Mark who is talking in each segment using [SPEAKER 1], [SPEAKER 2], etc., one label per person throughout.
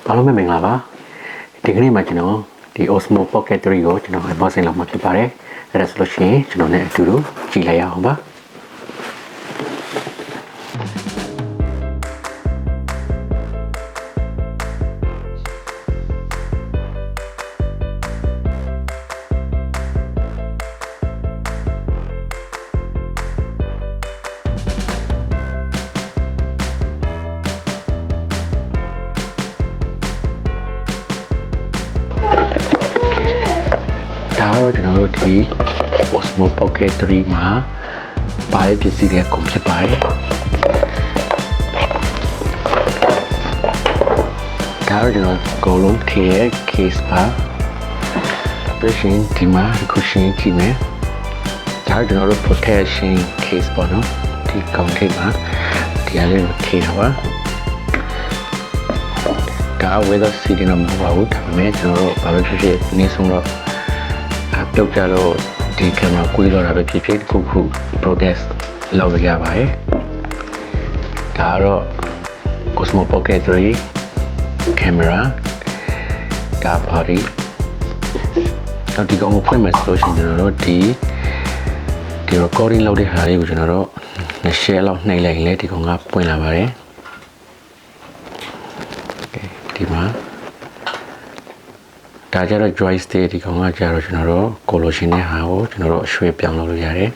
[SPEAKER 1] အားလုံးပဲမင်္ဂလာပါဒီကနေ့မှာကျွန်တော်ဒီ Osmo Pocket 3ကိုကျွန်တော် unboxing လုပ်မှာဖြစ်ပါတယ်အဲ့ဒါဆိုလို့ရှိရင်ကျွန်တော်နဲ့အတူတူကြည့်လိုက်ရအောင်ပါဒါတော့ကျွန်တော်တို့ဒီ Osmo Pocket 3မှာပါတဲ့ပစ္စည်းတွေကုန်ဖြစ်ပါတယ်ဒါတော့ကျွန်တော်အကုန်လုံးထည့်ရဲ့ case ပါပြီးရင်ဒီမှာခုရှင်းကြည့်မယ်ဒါတော့ကျွန်တော်တို့ protection case ပေါ့နော်ဒီကောင်ထိပ်မှာဒီအလေးကိုထည့်တော့ပါဒါ weather seating တော့မဟုတ်ပါဘူးဒါပေမဲ့ကျွန်တော်တို့ဘာလို့ဖြစ်ဖြစ်နေဆုံးတော့ပြုတ်ကြလို့ဒီကင်မရာကွေးတော့တာပဲဖြစ်ဖြစ်ခု protest လုပ်ရပါတယ်ဒါတော့ Osmo Pocket 3 camera ဒါပါရီတော့ဒီကောင်ကိုဖွင့်မယ်ဆိုလို့ရှိရင်ကျွန်တော်တို့ဒီ recording လုပ်တဲ့ဟာလေးကိုကျွန်တော်တို့2 share လောက်နှိပ်လိုက်ရင်လည်းဒီကောင်ကပွင့်လာပါတယ်ဒီမှာဒါကြတော့ joystick ဒီကောင်ကကြတော့ကျွန်တော်တို့ color ရှင်တဲ့ဟာကိုကျွန်တော်တို့အရွှေ့ပြောင်းလုပ်လို့ရတယ်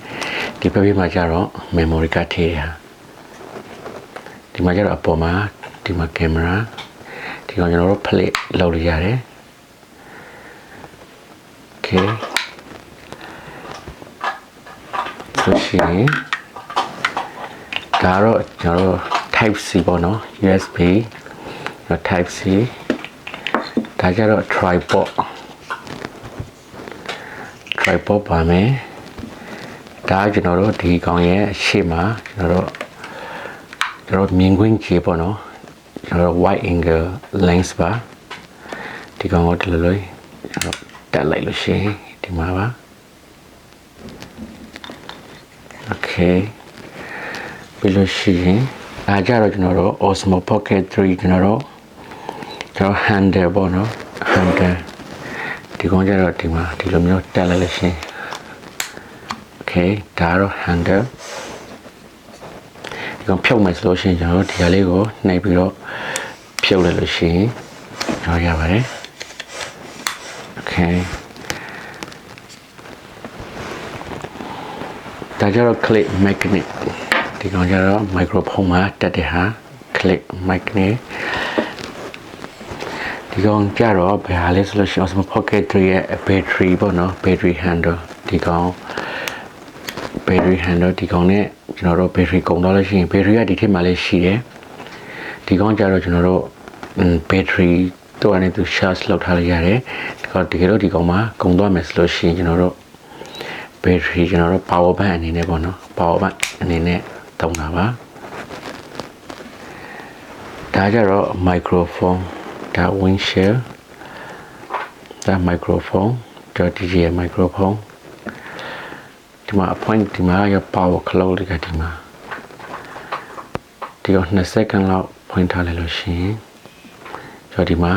[SPEAKER 1] ဒီဘက်မှာကြတော့ memory card ထည့်ရဒီမှာကြတော့အပေါ်မှာဒီမှာ camera ဒီကောင်ကျွန်တော်တို့ play လုပ်လို့ရတယ် okay ဆိုရှင်ဒါတော့ကျွန်တော်တို့ type C ပေါ့နော် USB type Cဒါကြတော့ tripod ပါမယ်ဒါကျွန်တော်တို့ဒီကောင်ရဲ့အရှိမကျွန်တော်တို့မြင်ကွင်းကြည့်ပေါ့နော်ကျွန်တော်တို့ wide angle lens ပါဒီကောင်ကိုဒီလိုလိုကျွန်တော်တက်လိုက်လို့ရှိရင်ဒီမှာပါ okay ပြီးလို့ရှိရင်ဒါကြတော့ကျွန်တော်တို့ Osmo Pocket 3ကျွန်တော်တို့handle ပေါ့နော် handle ဒီကောင်ကြတော့ဒီမှာဒီလိုမျိုးတက်လိုက်လို့ရှင် okay ဒါတော့ handle ဒီကောင်ဖြုတ်မယ်ဆိုလို့ရှိရင်ကျွန်တော်ဒီဟာလေးကိုနှိပ်ပြီးတော့ဖြုတ်လိုက်လို့ရှိရင်ကျွန်တော်ရပါတယ် okay ဒါကြတော့ click magnet ဒီကောင်ကြတော့ microphone မှာတက်တဲ့ဟာ click magnetဒီကောင်ကြတော့ဘယ်ဟာလဲဆိုလို့ရှိရင် Osmo Pocket 3ရဲ့ battery ပေါ့နော် battery handle ဒီကောင် battery handle ဒီကောင်နဲ့ကျွန်တော်တို့ battery ကုန်တော့လို့ရှိရင် battery ကဒီထက်မှလည်းရှိတယ်ဒီကောင်ကြတော့ကျွန်တော်တို့ battery တော့အနေနဲ့ charge လုပ်ထားလိုက်ရတယ်ဒီကောင်တကယ်လို့ဒီကောင်မှာကုန်သွားမယ်ဆိုလို့ရှိရင်ကျွန်တော်တို့ battery ကျွန်တော်တို့ power bank အနေနဲ့ပေါ့နော် power bank အနေနဲ့သုံးတာပါဒါကြတော့ microphoneဒါ windshield ဒါ microphone ဒါ DJI microphone ဒီမှာ point ဒီမှာရ power cloud လေးကဒီမှာဒီတော့2 second လောက် point ထားလိုက်လို့ရှိရင်ကျွန်တော်ဒီမှာ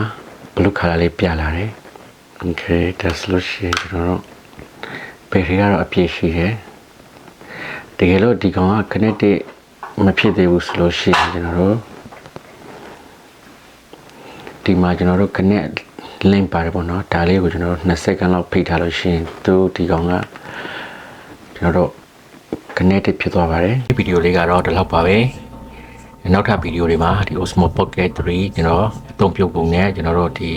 [SPEAKER 1] blue color လေးပြလာတယ် okay ဒါဆိုလို့ရှိရင်ကျွန်တော်တို့ battery ကတော့အပြည့်ရှိတယ်တကယ်လို့ဒီကောင်က connected မဖြစ်သေးဘူးဆိုလို့ရှိရင်ကျွန်တော်တို့ဒီမှာကျွန်တော်တို့ connect link ပါတယ်ပေါ့နော်ဒါလေးကိုကျွန်တော်တို့2 second လောက်ဖိတ်ထားလို့ရှိရင်ဒီကောင်ကကျွန်တော်တို့ connected ဖြစ်သွားပါတယ်ဒီဗီဒီယိုလေးကတော့ဒီလောက်ပါပဲနောက်ထပ်ဗီဒီယိုတွေမှာဒီ Osmo Pocket 3ကျွန်တော်အသုံးပြုပုံနဲ့ကျွန်တော်တို့ဒီ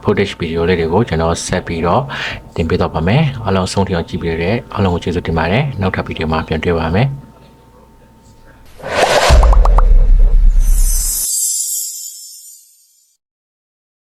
[SPEAKER 1] footage ဗီဒီယိုလေးတွေကိုကျွန်တော်ဆက်ပြီးတော့တင်ပြတော့ပါမယ်အားလုံးဆုံးထိအောင်ကြည့်ပြရတဲ့အားလုံးကိုကျေးဇူးတင်ပါတယ်နောက်ထပ်ဗီဒီယိုမှာပြန်တွေ့ပါမယ်